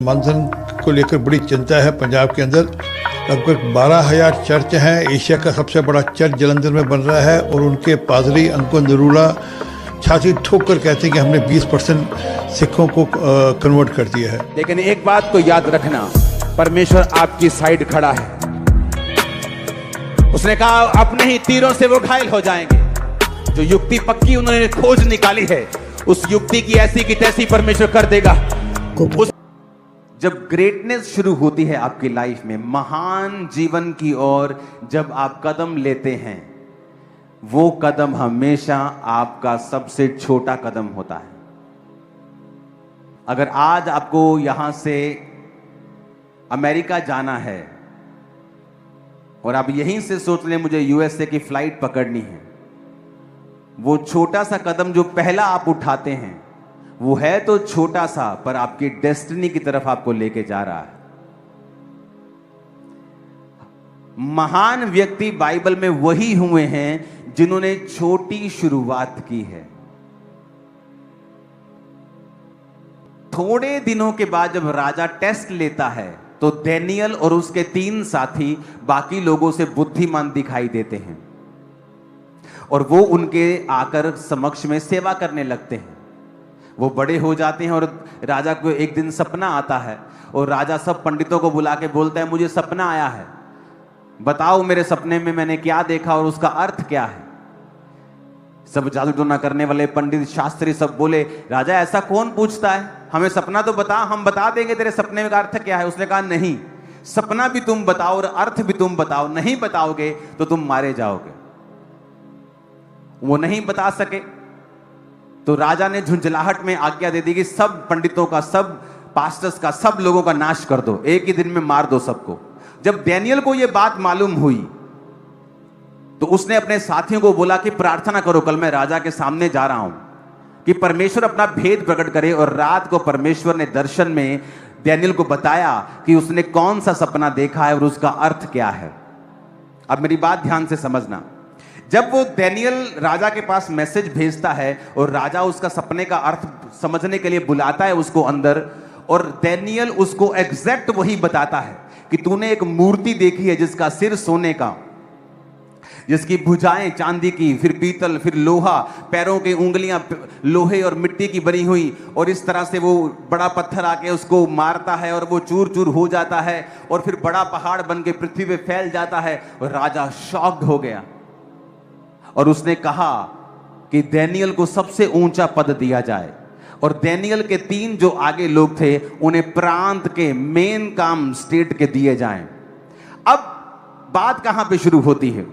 मंथन को लेकर बड़ी चिंता है। पंजाब के अंदर लगभग 12,000 चर्च हैं। एशिया का सबसे बड़ा चर्च जलंधर में बन रहा है और उनके पादरी अंकुर नरूला छाती ठोक कर कहते हैं कि हमने 20% सिखों को कन्वर्ट कर दिया है। लेकिन एक बात को याद रखना, परमेश्वर आपकी साइड खड़ा है। उसने कहा अपने ही तीरों से वो घायल हो जाएंगे। जो युक्ति पक्की उन्होंने खोज निकाली है, उस युक्ति की ऐसी की तैसी परमेश्वर कर देगा। जब ग्रेटनेस शुरू होती है आपकी लाइफ में, महान जीवन की ओर जब आप कदम लेते हैं, वो कदम हमेशा आपका सबसे छोटा कदम होता है। अगर आज आपको यहां से अमेरिका जाना है और आप यहीं से सोच लें मुझे यूएसए की फ्लाइट पकड़नी है, वो छोटा सा कदम जो पहला आप उठाते हैं वो है तो छोटा सा, पर आपकी डेस्टिनी की तरफ आपको लेके जा रहा है। महान व्यक्ति बाइबल में वही हुए हैं जिन्होंने छोटी शुरुआत की है। थोड़े दिनों के बाद जब राजा टेस्ट लेता है तो दानियेल और उसके 3 साथी बाकी लोगों से बुद्धिमान दिखाई देते हैं और वो उनके आकर समक्ष में सेवा करने लगते हैं। वो बड़े हो जाते हैं और राजा को एक दिन सपना आता है और राजा सब पंडितों को बुला के बोलता है, मुझे सपना आया है, बताओ मेरे सपने में मैंने क्या देखा और उसका अर्थ क्या है। सब जादू टोना करने वाले पंडित शास्त्री सब बोले, राजा ऐसा कौन पूछता है, हमें सपना तो बता, हम बता देंगे तेरे सपने का अर्थ क्या है। उसने कहा नहीं, सपना भी तुम बताओ और अर्थ भी तुम बताओ, नहीं बताओगे तो तुम मारे जाओगे। वो नहीं बता सके तो राजा ने झुंझलाहट में आज्ञा दे दी कि सब पंडितों का, सब पास्टर्स का, सब लोगों का नाश कर दो, एक ही दिन में मार दो सबको। जब दानियेल को यह बात मालूम हुई तो उसने अपने साथियों को बोला कि प्रार्थना करो, कल मैं राजा के सामने जा रहा हूं कि परमेश्वर अपना भेद प्रकट करे। और रात को परमेश्वर ने दर्शन में दानियेल को बताया कि उसने कौन सा सपना देखा है और उसका अर्थ क्या है। अब मेरी बात ध्यान से समझना, जब वो दानियेल राजा के पास मैसेज भेजता है और राजा उसका सपने का अर्थ समझने के लिए बुलाता है उसको अंदर, और दानियेल उसको एग्जैक्ट वही बताता है कि तूने एक मूर्ति देखी है जिसका सिर सोने का, जिसकी भुजाएं चांदी की, फिर पीतल, फिर लोहा, पैरों की उंगलियां लोहे और मिट्टी की बनी हुई, और इस तरह से वो बड़ा पत्थर आके उसको मारता है और वो चूर चूर हो जाता है और फिर बड़ा पहाड़ बन के पृथ्वी पे फैल जाता है। और राजा शॉक्ड हो गया और उसने कहा कि दानियेल को सबसे ऊंचा पद दिया जाए। और दानियेल के 3 जो आगे लोग थे उन्हें प्रांत के मेन काम स्टेट के दिए जाएं। अब बात कहां पे शुरू होती है,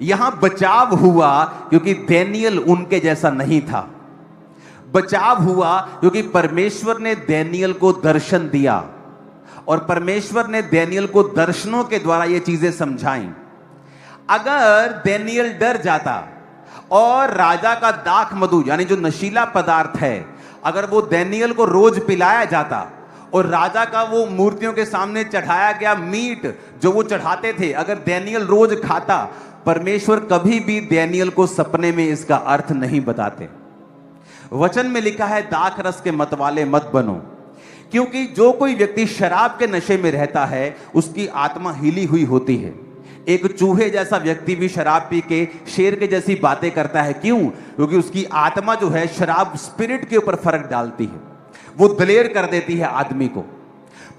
यहां बचाव हुआ क्योंकि दानियेल उनके जैसा नहीं था। बचाव हुआ क्योंकि परमेश्वर ने दानियेल को दर्शन दिया और परमेश्वर ने दानियेल को दर्शनों के द्वारा ये चीजें समझाई। अगर दानियेल डर जाता और राजा का दाख मधु यानी जो नशीला पदार्थ है, अगर वो दानियेल को रोज पिलाया जाता और राजा का वो मूर्तियों के सामने चढ़ाया गया मीट जो वो चढ़ाते थे, अगर दानियेल रोज खाता, परमेश्वर कभी भी दानियेल को सपने में इसका अर्थ नहीं बताते। वचन में लिखा है, दाख रस के मतवाले मत बनो, क्योंकि जो कोई व्यक्ति शराब के नशे में रहता है उसकी आत्मा हिली हुई होती है। एक चूहे जैसा व्यक्ति भी शराब पी के शेर के जैसी बातें करता है। क्यों? क्योंकि उसकी आत्मा जो है शराब स्पिरिट के ऊपर फर्क डालती है, वो दलेर कर देती है आदमी को।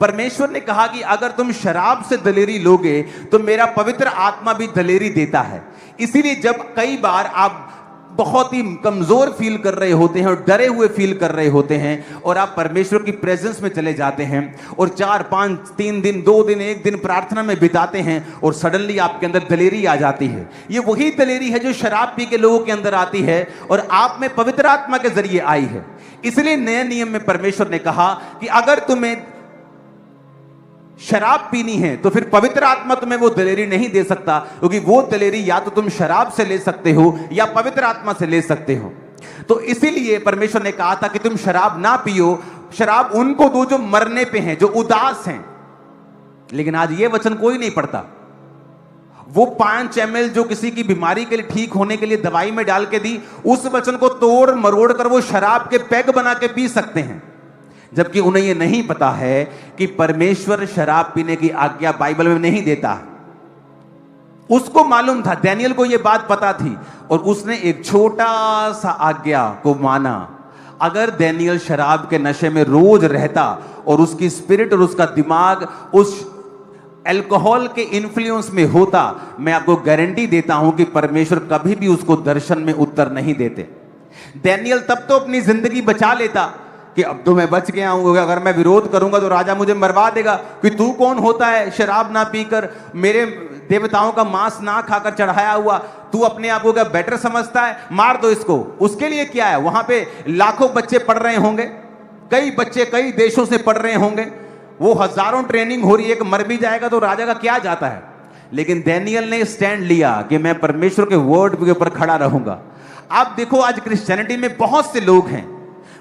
परमेश्वर ने कहा कि अगर तुम शराब से दलेरी लोगे तो मेरा पवित्र आत्मा भी दलेरी देता है। इसीलिए जब कई बार आप बहुत ही कमजोर फील कर रहे होते हैं और डरे हुए फील कर रहे होते हैं और आप परमेश्वर की प्रेजेंस में चले जाते हैं और 4, 5, 3 दिन, 2 दिन, 1 दिन प्रार्थना में बिताते हैं और सडनली आपके अंदर दलेरी आ जाती है। ये वही दलेरी है जो शराब पी के लोगों के अंदर आती है और आप में पवित्र आत्मा के जरिए आई है। इसलिए नए नियम में परमेश्वर ने कहा कि अगर तुम्हें शराब पीनी है तो फिर पवित्र आत्मा तुम्हें वो दलेरी नहीं दे सकता, क्योंकि वो दलेरी या तो तुम शराब से ले सकते हो या पवित्र आत्मा से ले सकते हो। तो इसीलिए परमेश्वर ने कहा था कि तुम शराब ना पियो, शराब उनको दो जो मरने पे हैं, जो उदास हैं। लेकिन आज ये वचन कोई नहीं पढ़ता। वो 5 ml जो किसी की बीमारी के लिए ठीक होने के लिए दवाई में डाल के दी, उस वचन को तोड़ मरोड़ कर वो शराब के पैग बना के पी सकते हैं। जबकि उन्हें यह नहीं पता है कि परमेश्वर शराब पीने की आज्ञा बाइबल में नहीं देता। उसको मालूम था, डैनियल को यह बात पता थी, और उसने एक छोटा सा आज्ञा को माना। अगर डैनियल शराब के नशे में रोज रहता और उसकी स्पिरिट और उसका दिमाग उस अल्कोहल के इन्फ्लुएंस में होता, मैं आपको गारंटी देता हूं कि परमेश्वर कभी भी उसको दर्शन में उत्तर नहीं देते। डैनियल तब तो अपनी जिंदगी बचा लेता कि अब तो मैं बच गया हूं, अगर मैं विरोध करूंगा तो राजा मुझे मरवा देगा, कि तू कौन होता है शराब ना पीकर, मेरे देवताओं का मांस ना खाकर चढ़ाया हुआ, तू अपने आप को क्या बेटर समझता है, मार दो इसको। उसके लिए क्या है, वहां पे लाखों बच्चे पढ़ रहे होंगे, कई बच्चे कई देशों से पढ़ रहे होंगे, वो हजारों ट्रेनिंग हो रही है, कि मर भी जाएगा तो राजा का क्या जाता है। लेकिन डैनियल ने स्टैंड लिया कि मैं परमेश्वर के वर्ड के ऊपर खड़ा रहूंगा। आप देखो आज क्रिश्चियनिटी में बहुत से लोग हैं,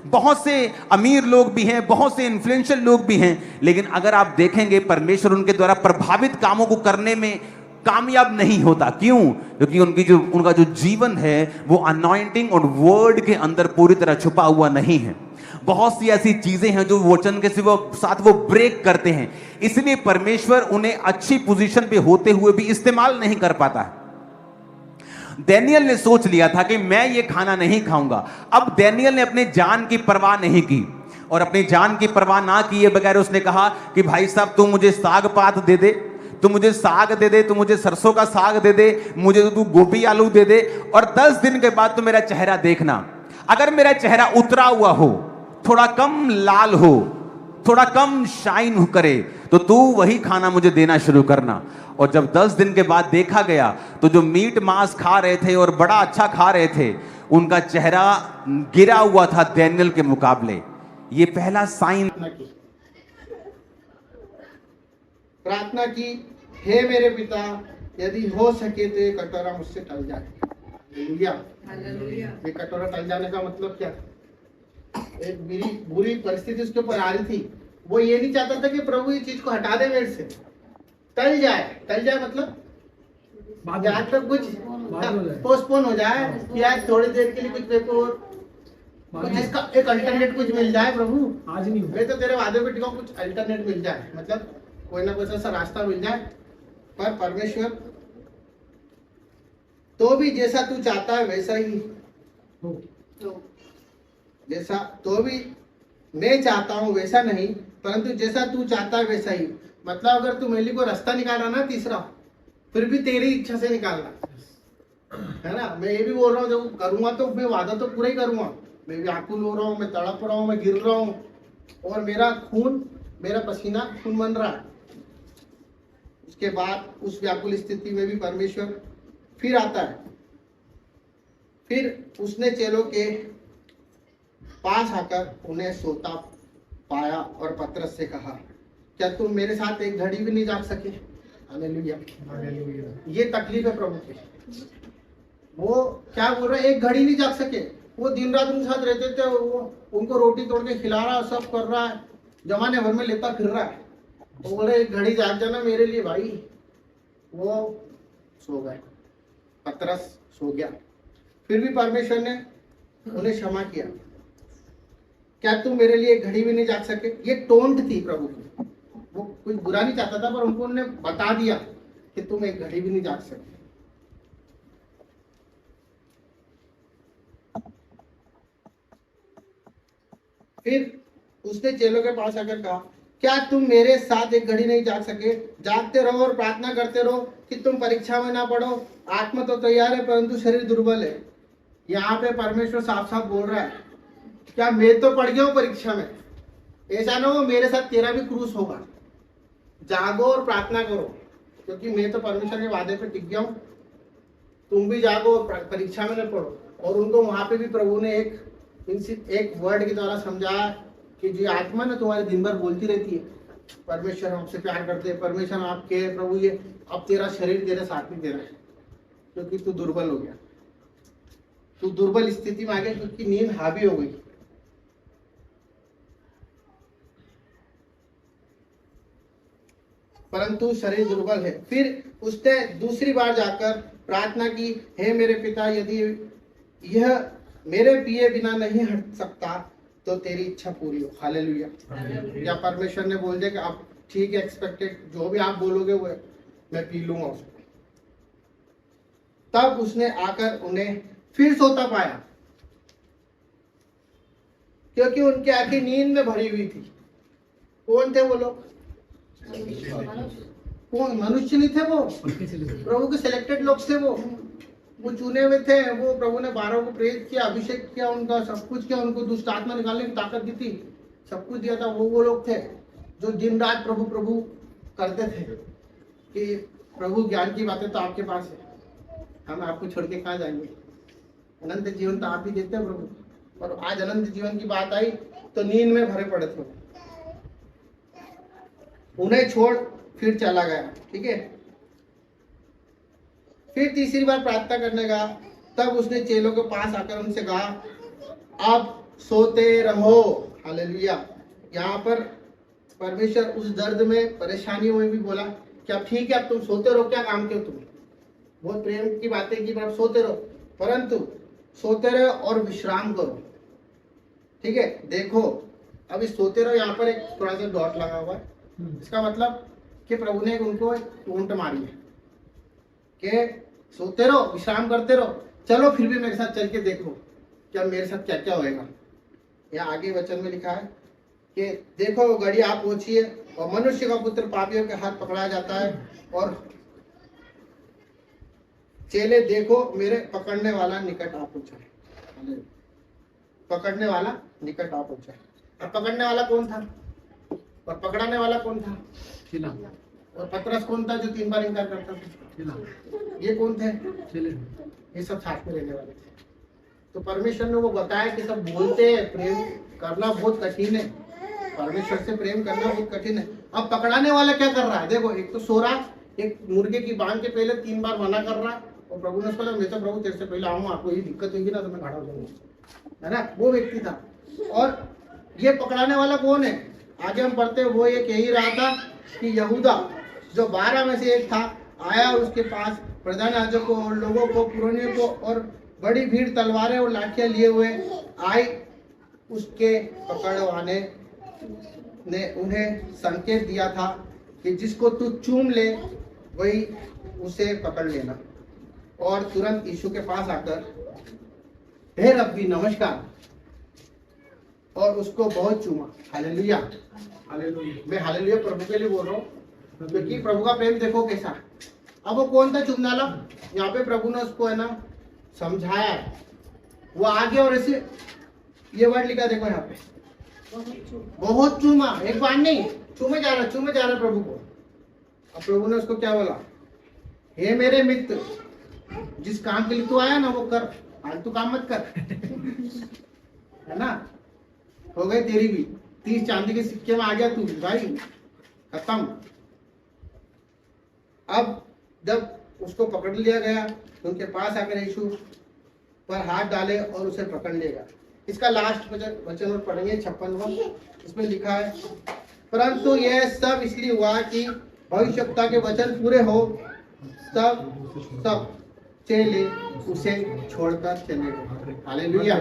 बहुत से अमीर लोग भी हैं, बहुत से इन्फ्लुएंशियल लोग भी हैं, लेकिन अगर आप देखेंगे परमेश्वर उनके द्वारा प्रभावित कामों को करने में कामयाब नहीं होता। क्यों? क्योंकि उनका जो जीवन है वो अनॉइंटिंग और वर्ड के अंदर पूरी तरह छुपा हुआ नहीं है। बहुत सी ऐसी चीजें हैं जो वचन के साथ वो ब्रेक करते हैं, इसलिए परमेश्वर उन्हें अच्छी पोजीशन पे होते हुए भी इस्तेमाल नहीं कर पाता है। डैनियल ने सोच लिया था कि मैं ये खाना नहीं खाऊंगा। अब डैनियल ने अपने जान की परवाह नहीं की, और अपनी जान की परवाह ना किए बगैर उसने कहा कि भाई साहब तू मुझे साग पात दे दे, तू मुझे साग दे दे, तू मुझे सरसों का साग दे दे, मुझे तू गोभी आलू दे दे, और 10 दिन के बाद तू मेरा चेहरा देखना। अगर मेरा चेहरा उतरा हुआ हो, थोड़ा कम लाल हो, थोड़ा कम शाइन करे, तो तू वही खाना मुझे देना शुरू करना। और जब 10 दिन के बाद देखा गया तो जो मीट मांस खा रहे थे और बड़ा अच्छा खा रहे थे, उनका चेहरा गिरा हुआ था डैनियल के मुकाबले। ये पहला साइन। प्रार्थना की, हे मेरे पिता, यदि हो सके तो ये कटोरा मुझसे टल जाए। हालेलुया। ये कटोरा टल जाने का मतलब क्या? एक बुरी परिस्थिति उसके ऊपर आ रही थी, वो ये नहीं चाहता था कि प्रभु ये चीज को हटा दे मेरे से, टल जाए। टल जाए मतलब जहाँ तक कुछ पोस्टपोन हो जाए, या थोड़ी देर के लिए कुछ पेपर, कुछ इसका एक अल्टरनेट कुछ मिल जाए। प्रभु आज नहीं, मैं तो तेरे वादे पे टिका, कुछ अल्टरनेट मिल जाए, मतलब कोई ना कोई ऐसा रास्ता मिल जाए। पर परमेश्वर तो भी जैसा तू चाहता है वैसा ही हो, जैसा तो भी मैं चाहता हूं वैसा नहीं, परंतु जैसा तू चाहता है वैसा ही। मतलब अगर तू मेरे लिए को रास्ता निकाल रहा ना तीसरा, फिर भी तेरी इच्छा से निकालना है ना। मैं ये भी बोल रहा हूँ, जब करूंगा तो मैं वादा तो पूरा ही करूंगा। मैं भी आकुल हो रहा हूँ, मैं तड़प रहा हूँ, मैं गिर रहा हूँ, और मेरा खून, मेरा पसीना खून बन रहा है। उसके बाद उस व्याकुल स्थिति में भी परमेश्वर फिर आता है। फिर उसने चेलों के पास आकर उन्हें सोता पाया और पतरस से कहा, क्या तुम मेरे साथ एक घड़ी भी नहीं जाग सके? हालेलुया। ये तकलीफ है प्रभु की। वो क्या बोल रहे, एक घड़ी नहीं जाग सके। वो दिन रात उनके साथ रहते थे, वो उनको रोटी तोड़ के खिला रहा है, सब कर रहा है, जमाने भर में लेता फिर रहा है। वो बोले एक घड़ी जाग जाना मेरे लिए भाई। वो सो गए, पतरस सो गया। फिर भी परमेश्वर ने उन्हें क्षमा किया। क्या तुम मेरे लिए एक घड़ी भी नहीं जाग सके? ये टोंट थी प्रभु की, वो कुछ बुरा नहीं चाहता था, पर उनको उन्होंने बता दिया कि तुम एक घड़ी भी नहीं जाग सके। फिर उसने चेलों के पास आकर कहा, क्या तुम मेरे साथ एक घड़ी नहीं जाग सके? जागते रहो और प्रार्थना करते रहो कि तुम परीक्षा में ना पड़ो। आत्मा तो तैयार है परंतु शरीर दुर्बल है। यहाँ पे परमेश्वर साफ साफ बोल रहा है, क्या मैं तो पड़ गया हूँ परीक्षा में, ऐसा ना हो मेरे साथ तेरा भी क्रूस होगा। जागो और प्रार्थना करो, क्योंकि मैं तो परमेश्वर के वादे पे टिक गया हूँ। तुम भी जागो और परीक्षा में न पढ़ो। और उनको वहां पे भी प्रभु ने एक वर्ड के द्वारा समझाया कि जो आत्मा ना तुम्हारे दिन भर बोलती रहती है, परमेश्वर हमसे प्यार करते हैं, परमेश्वर आपके है, प्रभु ये अब तेरा शरीर तेरे साथ नहीं दे रहा है, क्योंकि तू दुर्बल हो गया, तू दुर्बल स्थिति में आ गया, क्योंकि नींद हावी हो गई। परंतु शरीर दुर्बल है। फिर उसने दूसरी बार जाकर प्रार्थना की, हे मेरे पिता, यदि यह मेरे पिए बिना नहीं हट सकता तो तेरी इच्छा पूरी हो। हालेलुया। या परमेश्वर ने बोल दिया कि आप ठीक है, एक्सपेक्टेड जो भी आप बोलोगे वो मैं पी लूंगा उसको। तब उसने आकर उन्हें फिर सोता पाया, क्योंकि उनकी आंखें नींद में भरी हुई थी। कौन थे वो लोग? कौन? मनुष्य नहीं थे वो, प्रभु के सिलेक्टेड लोग थे वो चुने हुए थे। वो प्रभु ने 12 को प्रेरित किया, अभिषेक किया, उनका सब कुछ किया, उनको दुष्ट आत्मा निकालने की ताकत दी थी, सब कुछ दिया था। वो लोग थे जो दिन रात प्रभु प्रभु करते थे कि प्रभु ज्ञान की बातें तो आपके पास है, हम आपको छोड़ के कहाँ जाएंगे, अनंत जीवन तो आप ही देते हैं प्रभु। और आज अनंत जीवन की बात आई तो नींद में भरे पड़े थे। उन्हें छोड़ फिर चला गया। ठीक है, फिर तीसरी बार प्रार्थना करने गया। तब उसने चेलों के पास आकर उनसे कहा, अब सोते रहो। हालेलुया। यहाँ पर परमेश्वर उस दर्द में, परेशानियों में भी बोला कि अब ठीक है, अब तुम सोते रहो, क्या काम क्यों तुम बहुत प्रेम की बातें की, पर सोते रहो, परंतु सोते रहो और विश्राम करो। ठीक है, देखो अभी सोते रहो, यहाँ पर एक थोड़ा सा डॉट लगा हुआ है, इसका मतलब कि प्रभु ने उनको एक टोंट मारी है कि सोते रहो, विश्राम करते रहो, चलो फिर भी मेरे साथ चल के देखो क्या मेरे साथ क्या क्या होएगा। यहाँ आगे वचन में लिखा है कि देखो वो घड़ी आप पहुंची है और मनुष्य का पुत्र पापियों के हाथ पकड़ा जाता है, और चेले देखो मेरे पकड़ने वाला निकट आ पहुंचा है। पकड़ने वाला निकट आ पहुंचा है। अब पकड़ने वाला कौन था और पकड़ाने वाला कौन था? और पतरस कौन था जो 3 बार इनकार करता था? ये कौन थे? ये सब साथ में रहने वाले थे। तो परमेश्वर ने वो बताया कि सब बोलते हैं प्रेम करना बहुत कठिन है, परमेश्वर से प्रेम करना बहुत कठिन है। अब पकड़ाने वाला क्या कर रहा है? देखो, एक तो सो रहा, एक मुर्गे की बांध के पहले 3 बार मना कर रहा, और प्रभु ने उसको मैं तो प्रभु तेरे से पहले आऊंगा, आपको ये दिक्कत होगी ना तो मैं खड़ा हो जाऊंगा, है ना? वो व्यक्ति था। और ये पकड़ाने वाला कौन है? आगे हम पढ़ते हैं, वो ये कह ही रहा था कि यहूदा जो 12 में से एक था आया, उसके पास प्रधान याजकों और लोगों को, पुरोनियों को और बड़ी भीड़ तलवारें और लाठियां लिए हुए आई। उसके पकड़वाने ने उन्हें संकेत दिया था कि जिसको तू चूम ले वही उसे पकड़ लेना। और तुरंत यीशु के पास आकर हे रब्बी नमस्कार, और उसको बहुत चूमा। Hallelujah, hallelujah. मैं हालेलुया प्रभु के लिए बोल रहा हूँ, क्योंकि प्रभु का प्रेम देखो कैसा। अब वो कौन था चूमने वाला? यहाँ पे प्रभु ने उसको है ना समझाया है। वो आगे और ऐसे ये वर्ड लिखा देखो यहाँ पे, बहुत चूमा, एक बार नहीं, चूमे जा रहा प्रभु को। अब प्रभु ने उसको क्या बोला? हे मेरे मित्र, जिस काम के लिए तू आया ना वो कर, फालतू काम मत कर। है ना? हो गई तेरी भी 30 चांदी के सिक्के में आ गया तू भाई, खत्म। अब जब उसको पकड़ लिया गया तो उनके पास आकर यीशु पर हाथ डाले और उसे पकड़ लिया। इसका लास्ट वचन और पढ़ेंगे 56वां। इसमें लिखा है, परंतु यह सब इसलिए हुआ कि भविष्यवक्ता के वचन पूरे हो। सब चेले उसे छोड़कर चले गए। हालेलुया।